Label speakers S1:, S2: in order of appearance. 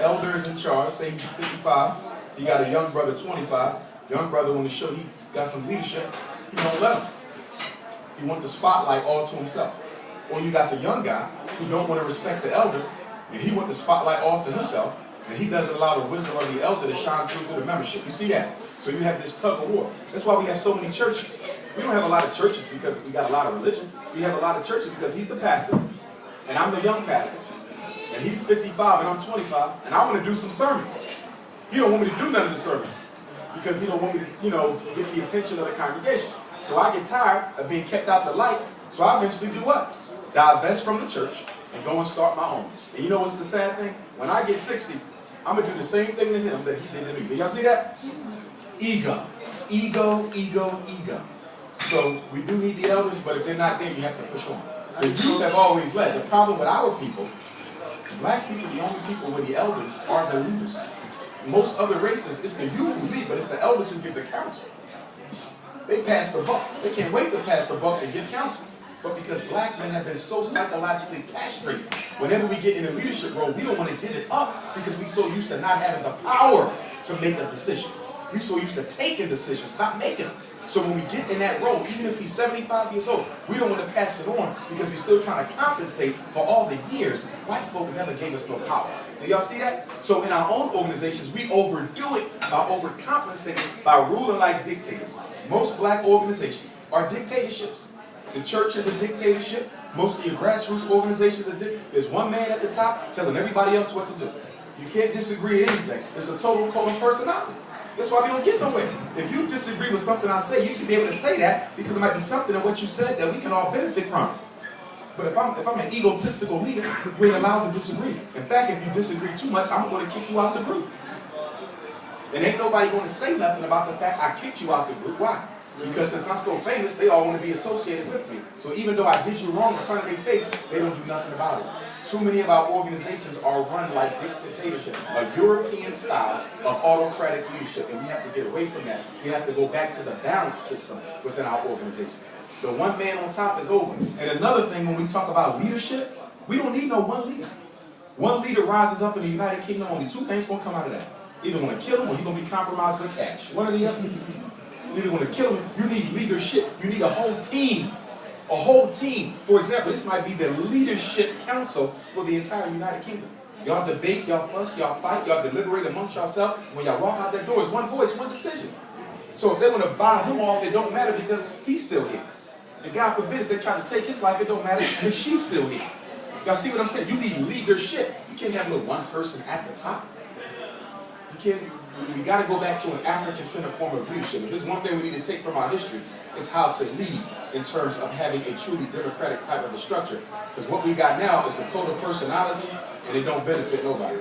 S1: elder is in charge. Say he's 55. He got a young brother, 25. Young brother want to show he got some leadership. He don't let him. He want the spotlight all to himself. Or you got the young guy who don't want to respect the elder, and he want the spotlight all to himself, and he doesn't allow the wisdom of the elder to shine through the membership. You see that? So you have this tug of war. That's why we have so many churches. We don't have a lot of churches because we got a lot of religion. We have a lot of churches because he's the pastor, and I'm the young pastor, and he's 55 and I'm 25, and I want to do some sermons. He don't want me to do none of the sermons because he don't want me to, get the attention of the congregation. So I get tired of being kept out the light. So I eventually do what? Divest from the church and go and start my own. And you know what's the sad thing? When I get 60, I'm going to do the same thing to him that he did to me. Did y'all see that? Ego. Ego, ego, ego. So we do need the elders, but if they're not there, you have to push on. The youth have always led. The problem with our people, black people, the only people where the elders are the leaders. Most other races, it's the youth who lead, but it's the elders who give the counsel. They pass the buck. They can't wait to pass the buck and give counsel. But because black men have been so psychologically castrated, whenever we get in a leadership role, we don't want to give it up because we're so used to not having the power to make a decision. We're so used to taking decisions, not making them. So when we get in that role, even if we're 75 years old, we don't want to pass it on because we're still trying to compensate for all the years white folk never gave us no power. Do y'all see that? So in our own organizations, we overdo it by overcompensating, by ruling like dictators. Most black organizations are dictatorships. The church is a dictatorship. Most of your grassroots organizations are there's one man at the top telling everybody else what to do. You can't disagree with anything. It's a total code of personality. That's why we don't get nowhere. If you disagree with something I say, you should be able to say that because it might be something in what you said that we can all benefit from. But if I'm an egotistical leader, we ain't allowed to disagree. In fact, if you disagree too much, I'm going to kick you out the group. And ain't nobody going to say nothing about the fact I kicked you out the group. Why? Because since I'm so famous, they all want to be associated with me. So even though I did you wrong in front of their face, they don't do nothing about it. Too many of our organizations are run like dictatorship, a European style of autocratic leadership, and we have to get away from that. We have to go back to the balance system within our organization. The one man on top is over. And another thing, when we talk about leadership, we don't need no one leader. One leader rises up in the United Kingdom, only two things going to come out of that. Either want to kill him or he's going to be compromised with cash. One or the other. You either want to kill him, you need leadership. You need a whole team. A whole team. For example, this might be the leadership council for the entire United Kingdom. Y'all debate, y'all fuss, y'all fight, y'all deliberate amongst yourselves. When y'all walk out that door, it's one voice, one decision. So if they want to buy him off, it don't matter because he's still here. And God forbid if they try to take his life, it don't matter because she's still here. Y'all see what I'm saying? You need leadership. You can't have no one person at the top. You can't. We got to go back to an African-centered form of leadership. If there's one thing we need to take from our history, it's how to lead in terms of having a truly democratic type of a structure. Because what we got now is the code of personality, and it don't benefit nobody.